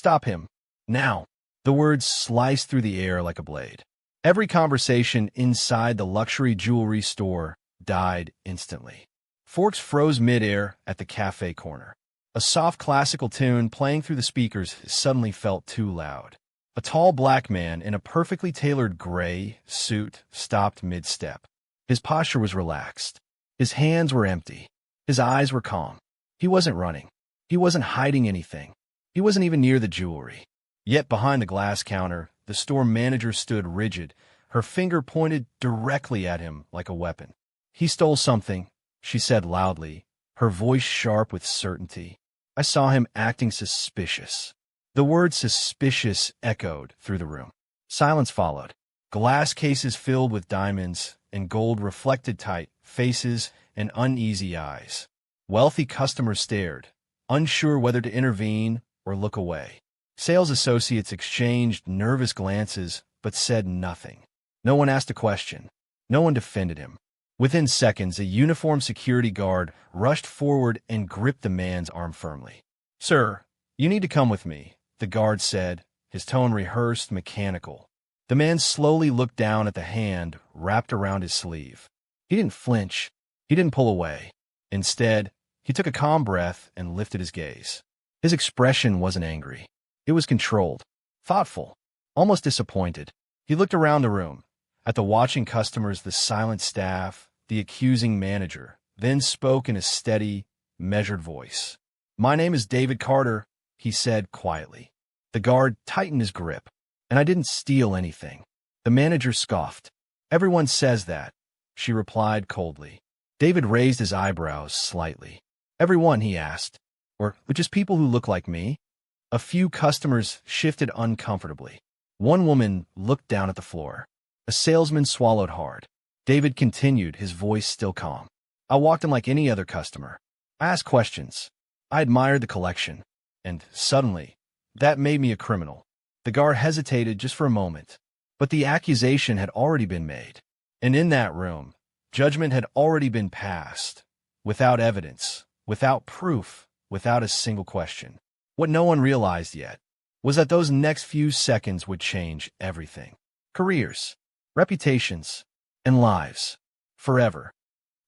Stop him. Now. The words sliced through the air like a blade. Every conversation inside the luxury jewelry store died instantly. Forks froze midair at the cafe corner. A soft classical tune playing through the speakers suddenly felt too loud. A tall black man in a perfectly tailored gray suit stopped mid-step. His posture was relaxed. His hands were empty. His eyes were calm. He wasn't running. He wasn't hiding anything. He wasn't even near the jewelry. Yet behind the glass counter, the store manager stood rigid, her finger pointed directly at him like a weapon. "He stole something," she said loudly, her voice sharp with certainty. "I saw him acting suspicious." The word suspicious echoed through the room. Silence followed. Glass cases filled with diamonds and gold reflected tight faces and uneasy eyes. Wealthy customers stared, unsure whether to intervene or look away. Sales associates exchanged nervous glances but said nothing. No one asked a question. No one defended him. Within seconds, a uniformed security guard rushed forward and gripped the man's arm firmly. "Sir, you need to come with me," the guard said, his tone rehearsed, mechanical. The man slowly looked down at the hand wrapped around his sleeve. He didn't flinch. He didn't pull away. Instead, he took a calm breath and lifted his gaze. His expression wasn't angry. It was controlled, thoughtful, almost disappointed. He looked around the room, at the watching customers, the silent staff, the accusing manager, then spoke in a steady, measured voice. "My name is David Carter," he said quietly. The guard tightened his grip. "And I didn't steal anything." The manager scoffed. "Everyone says that," she replied coldly. David raised his eyebrows slightly. "Everyone?" he asked. Or just people who look like me?" A few customers shifted uncomfortably. One woman looked down at the floor. A salesman swallowed hard. David continued, his voice still calm. "I walked in like any other customer. I asked questions. I admired the collection. And suddenly, that made me a criminal." The guard hesitated just for a moment. But the accusation had already been made. And in that room, judgment had already been passed. Without evidence, without proof, without a single question. What no one realized yet was that those next few seconds would change everything. Careers, reputations, and lives. Forever.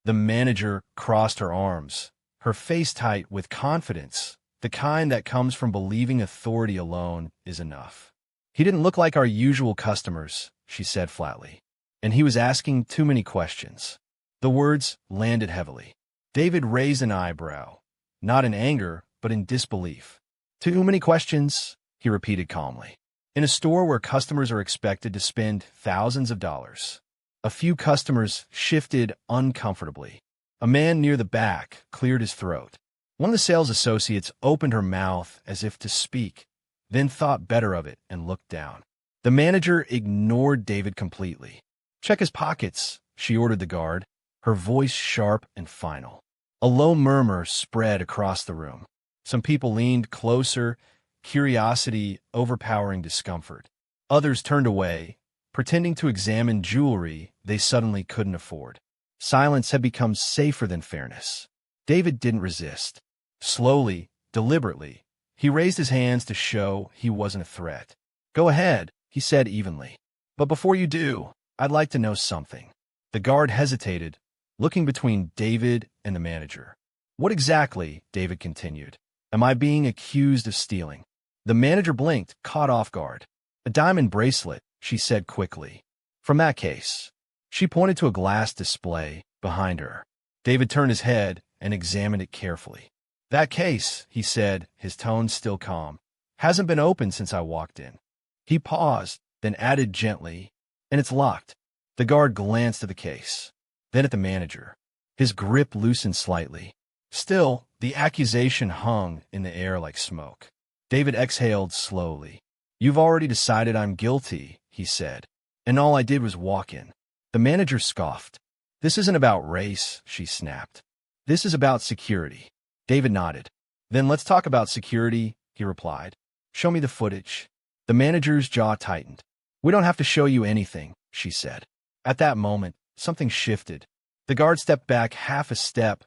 The manager crossed her arms, her face tight with confidence, the kind that comes from believing authority alone is enough. "He didn't look like our usual customers," she said flatly. "And he was asking too many questions." The words landed heavily. David raised an eyebrow, not in anger, but in disbelief. "Too many questions," he repeated calmly. "In a store where customers are expected to spend thousands of dollars." A few customers shifted uncomfortably. A man near the back cleared his throat. One of the sales associates opened her mouth as if to speak, then thought better of it and looked down. The manager ignored David completely. "Check his pockets," she ordered the guard, her voice sharp and final. A low murmur spread across the room. Some people leaned closer, curiosity overpowering discomfort. Others turned away, pretending to examine jewelry they suddenly couldn't afford. Silence had become safer than fairness. David didn't resist. Slowly, deliberately, he raised his hands to show he wasn't a threat. "Go ahead," he said evenly. "But before you do, I'd like to know something." The guard hesitated, looking between David and the manager. "What exactly?" David continued. "Am I being accused of stealing?" The manager blinked, caught off guard. "A diamond bracelet," she said quickly. "From that case." She pointed to a glass display behind her. David turned his head and examined it carefully. "That case," he said, his tone still calm, "hasn't been opened since I walked in." He paused, then added gently, "And it's locked." The guard glanced at the case, then at the manager. His grip loosened slightly. Still, the accusation hung in the air like smoke. David exhaled slowly. "You've already decided I'm guilty," he said, "and all I did was walk in." The manager scoffed. "This isn't about race," she snapped. "This is about security." David nodded. "Then let's talk about security," he replied. "Show me the footage." The manager's jaw tightened. "We don't have to show you anything," she said. At that moment, something shifted. The guard stepped back half a step,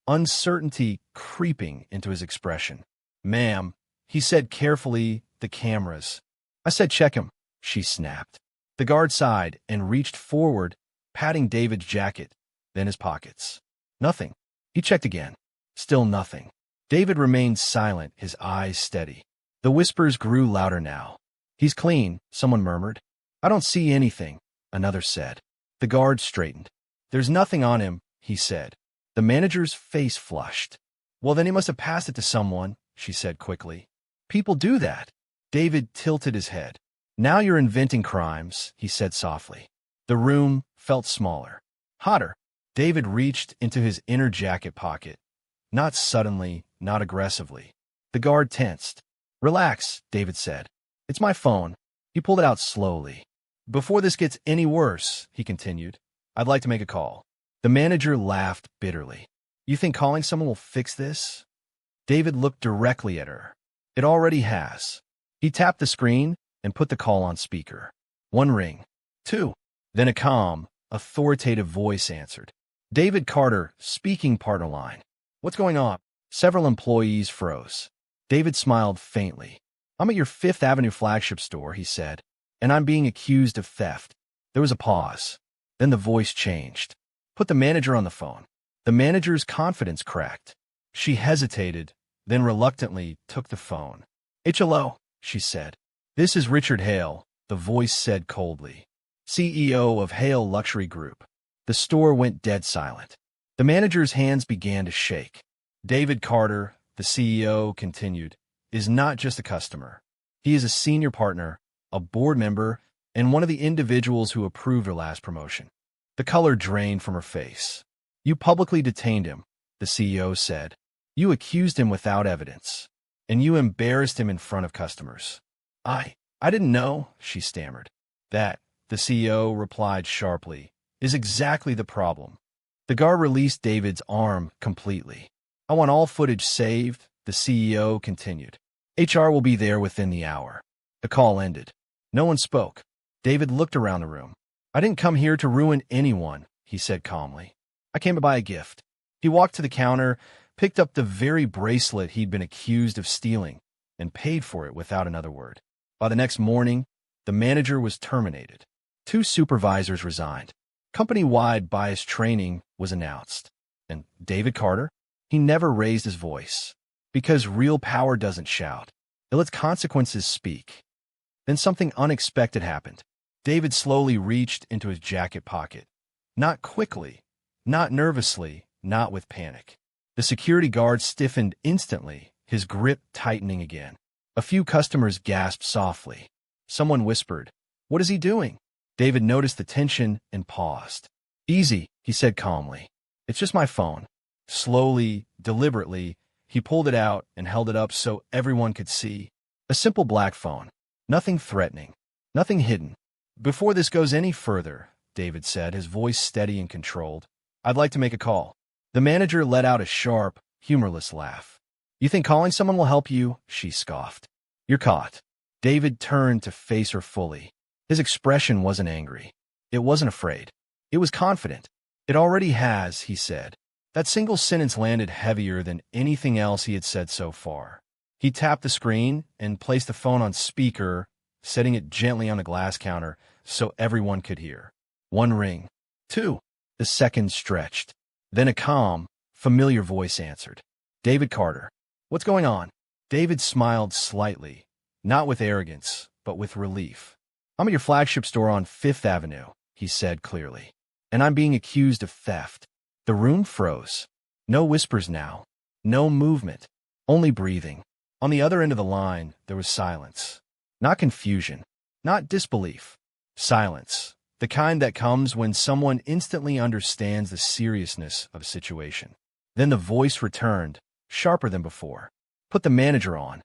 uncertainty creeping into his expression. "Ma'am," he said carefully the cameras. I said check him, she snapped. The guard sighed and reached forward, patting David's jacket, then his pockets. Nothing. He checked again. Still nothing. David remained silent, his eyes steady. The whispers grew louder now. He's clean, someone murmured. I don't see anything, another said. The guard straightened. There's nothing on him, he said. The manager's face flushed. Well, then he must have passed it to someone, she said quickly. People do that. David tilted his head. Now you're inventing crimes, he said softly. The room felt smaller. Hotter. David reached into his inner jacket pocket. Not suddenly, not aggressively. The guard tensed. Relax, David said. It's my phone. He pulled it out slowly. Before this gets any worse, he continued, I'd like to make a call. The manager laughed bitterly. You think calling someone will fix this? David looked directly at her. It already has. He tapped the screen and put the call on speaker. 1 ring. 2. Then a calm, authoritative voice answered. David Carter, speaking partner line. What's going on? Several employees froze. David smiled faintly. I'm at your Fifth Avenue flagship store, he said, and I'm being accused of theft. There was a pause. Then the voice changed. Put the manager on the phone. The manager's confidence cracked. She hesitated, then reluctantly took the phone. Hello, she said. This is Richard Hale, the voice said coldly. CEO of Hale Luxury Group. The store went dead silent. The manager's hands began to shake. David Carter, the CEO, continued, is not just a customer. He is a senior partner, a board member, and one of the individuals who approved her last promotion. The color drained from her face. You publicly detained him, the CEO said. You accused him without evidence, and you embarrassed him in front of customers. I didn't know, she stammered. That, the CEO replied sharply, is exactly the problem. The guard released David's arm completely. I want all footage saved, the CEO continued. HR will be there within the hour. The call ended. No one spoke. David looked around the room. I didn't come here to ruin anyone, he said calmly. I came to buy a gift. He walked to the counter, picked up the very bracelet he'd been accused of stealing, and paid for it without another word. By the next morning, the manager was terminated. 2 supervisors resigned. Company-wide bias training was announced. And David Carter? He never raised his voice. Because real power doesn't shout. It lets consequences speak. Then something unexpected happened. David slowly reached into his jacket pocket. Not quickly, not nervously, not with panic. The security guard stiffened instantly, his grip tightening again. A few customers gasped softly. Someone whispered, "What is he doing?" David noticed the tension and paused. "Easy," he said calmly. "It's just my phone." Slowly, deliberately, he pulled it out and held it up so everyone could see. A simple black phone. Nothing threatening. Nothing hidden. "Before this goes any further," David said, his voice steady and controlled, "I'd like to make a call." The manager let out a sharp, humorless laugh. "You think calling someone will help you?" she scoffed. "You're caught." David turned to face her fully. His expression wasn't angry. It wasn't afraid. It was confident. "It already has," he said. That single sentence landed heavier than anything else he had said so far. He tapped the screen and placed the phone on speaker, setting it gently on the glass counter so everyone could hear. 1 ring. 2. The seconds stretched. Then a calm, familiar voice answered. "David Carter." "What's going on?" David smiled slightly, not with arrogance, but with relief. "I'm at your flagship store on Fifth Avenue," he said clearly, "and I'm being accused of theft." The room froze. No whispers now. No movement. Only breathing. On the other end of the line, there was silence. Not confusion. Not disbelief. Silence. The kind that comes when someone instantly understands the seriousness of a situation. Then the voice returned, sharper than before. "Put the manager on."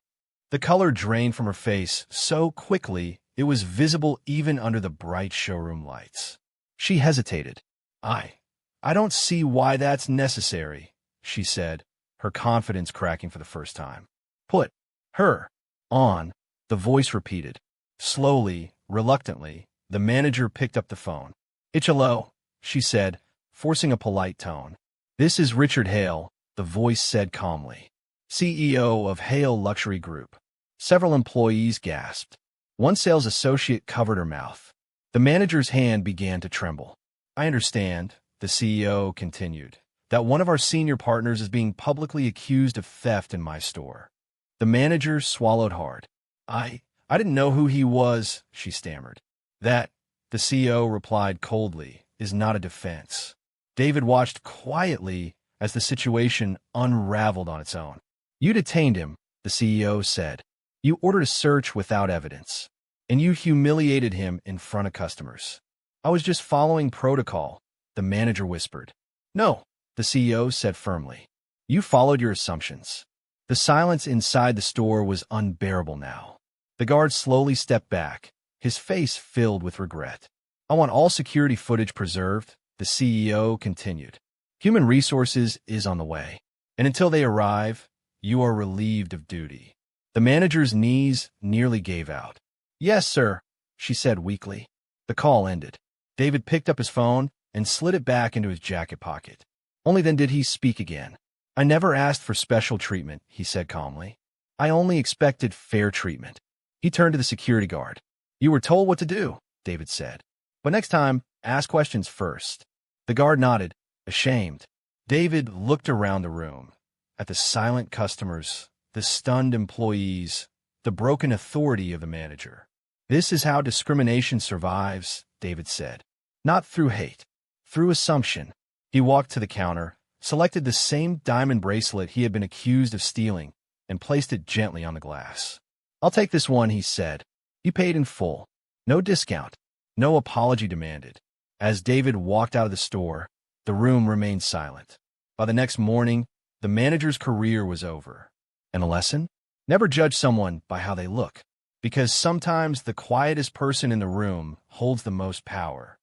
The color drained from her face so quickly it was visible even under the bright showroom lights. She hesitated. I don't see why that's necessary," she said, her confidence cracking for the first time. "Put her on," the voice repeated. Slowly, reluctantly, the manager picked up the phone. "Hello," she said, forcing a polite tone. "This is Richard Hale," the voice said calmly. "CEO of Hale Luxury Group." Several employees gasped. One sales associate covered her mouth. The manager's hand began to tremble. I understand, the CEO continued, that one of our senior partners is being publicly accused of theft in my store. The manager swallowed hard. I didn't know who he was, she stammered. That, the CEO replied coldly, is not a defense. David watched quietly as the situation unraveled on its own. You detained him, the CEO said. You ordered a search without evidence, and you humiliated him in front of customers. I was just following protocol, the manager whispered. No, the CEO said firmly. You followed your assumptions. The silence inside the store was unbearable now. The guard slowly stepped back, his face filled with regret. I want all security footage preserved, the CEO continued. Human resources is on the way, and until they arrive, you are relieved of duty. The manager's knees nearly gave out. Yes, sir, she said weakly. The call ended. David picked up his phone and slid it back into his jacket pocket. Only then did he speak again. I never asked for special treatment, he said calmly. I only expected fair treatment. He turned to the security guard. You were told what to do, David said. But next time, ask questions first. The guard nodded, ashamed. David looked around the room, at the silent customers, the stunned employees, the broken authority of the manager. This is how discrimination survives, David said. Not through hate, through assumption. He walked to the counter, selected the same diamond bracelet he had been accused of stealing, and placed it gently on the glass. I'll take this one, he said. He paid in full. No discount. No apology demanded. As David walked out of the store, the room remained silent. By the next morning, the manager's career was over. And a lesson? Never judge someone by how they look, because sometimes the quietest person in the room holds the most power.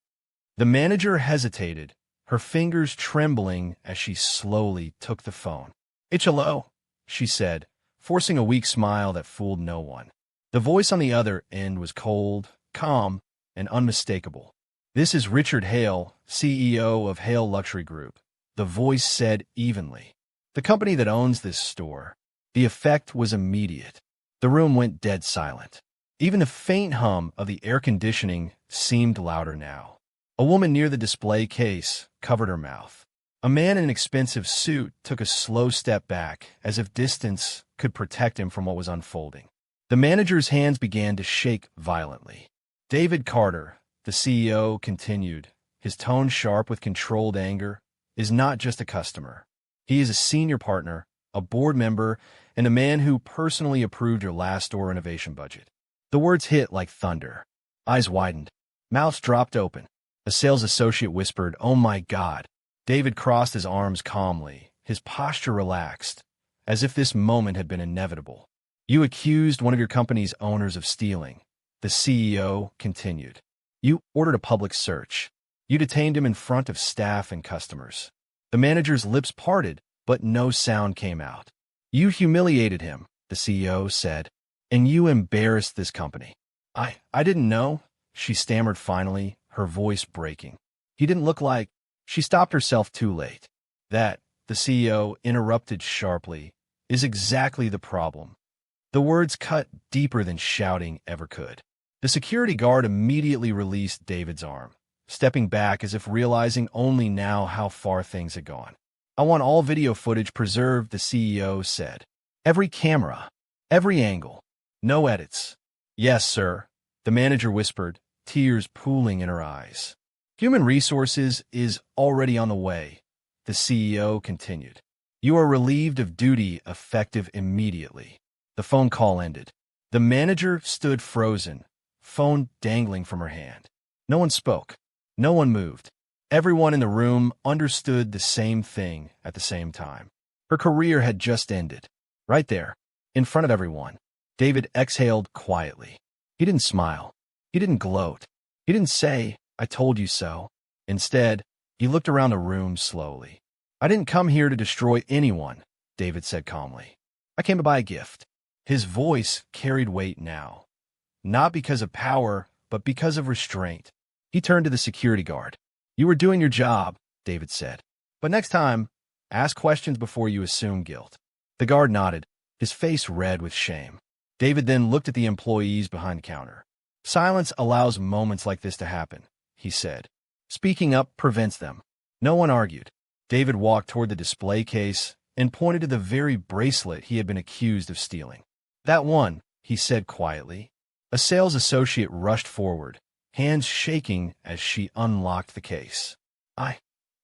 The manager hesitated, her fingers trembling as she slowly took the phone. It's hello, she said, forcing a weak smile that fooled no one. The voice on the other end was cold, calm, and unmistakable. This is Richard Hale, CEO of Hale Luxury Group, the voice said evenly. The company that owns this store. The effect was immediate. The room went dead silent. Even the faint hum of the air conditioning seemed louder now. A woman near the display case covered her mouth. A man in an expensive suit took a slow step back, as if distance could protect him from what was unfolding. The manager's hands began to shake violently. David Carter, the CEO, continued, his tone sharp with controlled anger, is not just a customer. He is a senior partner, a board member, and a man who personally approved your last store renovation budget. The words hit like thunder. Eyes widened. Mouths dropped open. A sales associate whispered, "Oh my God." David crossed his arms calmly, his posture relaxed, as if this moment had been inevitable. You accused one of your company's owners of stealing, the CEO continued. You ordered a public search. You detained him in front of staff and customers. The manager's lips parted, but no sound came out. You humiliated him, the CEO said, and you embarrassed this company. I didn't know, she stammered finally, her voice breaking. He didn't look like... She stopped herself too late. That, the CEO interrupted sharply, is exactly the problem. The words cut deeper than shouting ever could. The security guard immediately released David's arm, stepping back as if realizing only now how far things had gone. I want all video footage preserved, the CEO said. Every camera, every angle, no edits. Yes, sir, the manager whispered, tears pooling in her eyes. Human resources is already on the way, the CEO continued. You are relieved of duty effective immediately. The phone call ended. The manager stood frozen, phone dangling from her hand. No one spoke. No one moved. Everyone in the room understood the same thing at the same time. Her career had just ended. Right there, in front of everyone. David exhaled quietly. He didn't smile. He didn't gloat. He didn't say, "I told you so." Instead, he looked around the room slowly. I didn't come here to destroy anyone, David said calmly. I came to buy a gift. His voice carried weight now. Not because of power, but because of restraint. He turned to the security guard. You were doing your job, David said. But next time, ask questions before you assume guilt. The guard nodded, his face red with shame. David then looked at the employees behind the counter. Silence allows moments like this to happen, he said. Speaking up prevents them. No one argued. David walked toward the display case and pointed to the very bracelet he had been accused of stealing. That one, he said quietly. A sales associate rushed forward, hands shaking as she unlocked the case.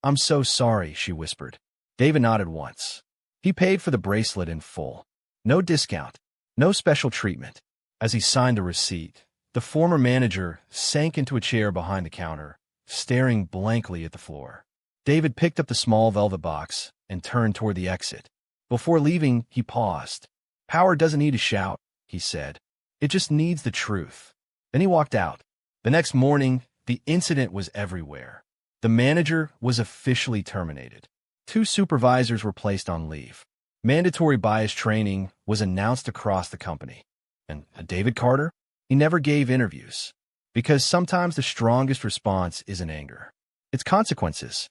I'm so sorry, she whispered. David nodded once. He paid for the bracelet in full. No discount, no special treatment. As he signed the receipt, the former manager sank into a chair behind the counter, staring blankly at the floor. David picked up the small velvet box and turned toward the exit. Before leaving, he paused. Power doesn't need to shout, he said. It just needs the truth. Then he walked out. The next morning, the incident was everywhere. The manager was officially terminated. 2 supervisors were placed on leave. Mandatory bias training was announced across the company. And David Carter? He never gave interviews. Because sometimes the strongest response isn't anger. It's consequences.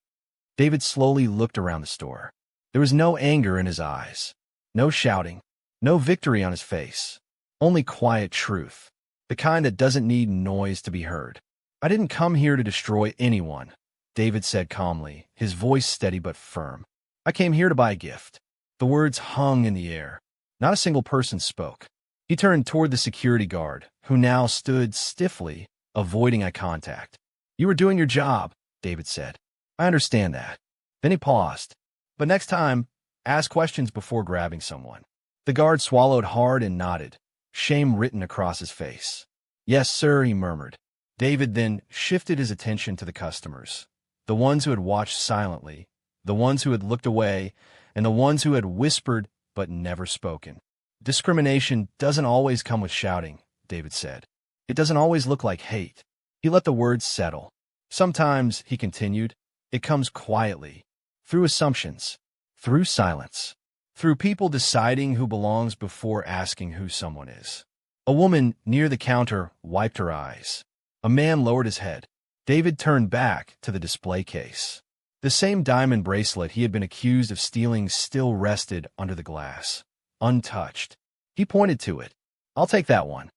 David slowly looked around the store. There was no anger in his eyes. No shouting. No victory on his face. Only quiet truth. The kind that doesn't need noise to be heard. I didn't come here to destroy anyone, David said calmly, his voice steady but firm. I came here to buy a gift. The words hung in the air. Not a single person spoke. He turned toward the security guard, who now stood stiffly, avoiding eye contact. You were doing your job, David said. I understand that. Then he paused. But next time, ask questions before grabbing someone. The guard swallowed hard and nodded, shame written across his face. Yes, sir, he murmured. David then shifted his attention to the customers, the ones who had watched silently, the ones who had looked away, and the ones who had whispered but never spoken. Discrimination doesn't always come with shouting, David said. It doesn't always look like hate. He let the words settle. Sometimes, he continued, it comes quietly, through assumptions, through silence, through people deciding who belongs before asking who someone is. A woman near the counter wiped her eyes. A man lowered his head. David turned back to the display case. The same diamond bracelet he had been accused of stealing still rested under the glass, untouched. He pointed to it. I'll take that one.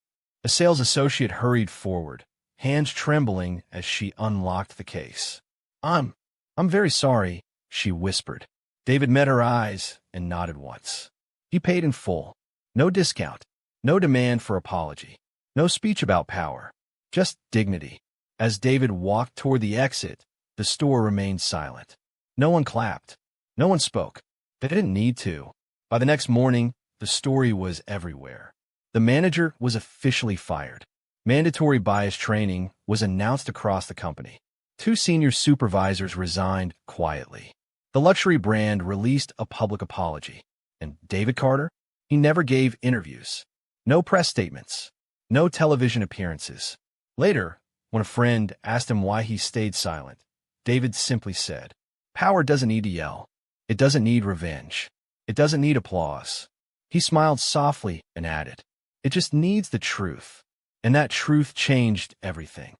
A sales associate hurried forward, hands trembling as she unlocked the case. I'm very sorry, she whispered. David met her eyes and nodded once. He paid in full. No discount. No demand for apology. No speech about power. Just dignity. As David walked toward the exit, the store remained silent. No one clapped. No one spoke. They didn't need to. By the next morning, the story was everywhere. The manager was officially fired. Mandatory bias training was announced across the company. 2 senior supervisors resigned quietly. The luxury brand released a public apology. And David Carter? He never gave interviews. No press statements. No television appearances. Later, when a friend asked him why he stayed silent, David simply said, Power doesn't need to yell. It doesn't need revenge. It doesn't need applause. He smiled softly and added, It just needs the truth. And that truth changed everything.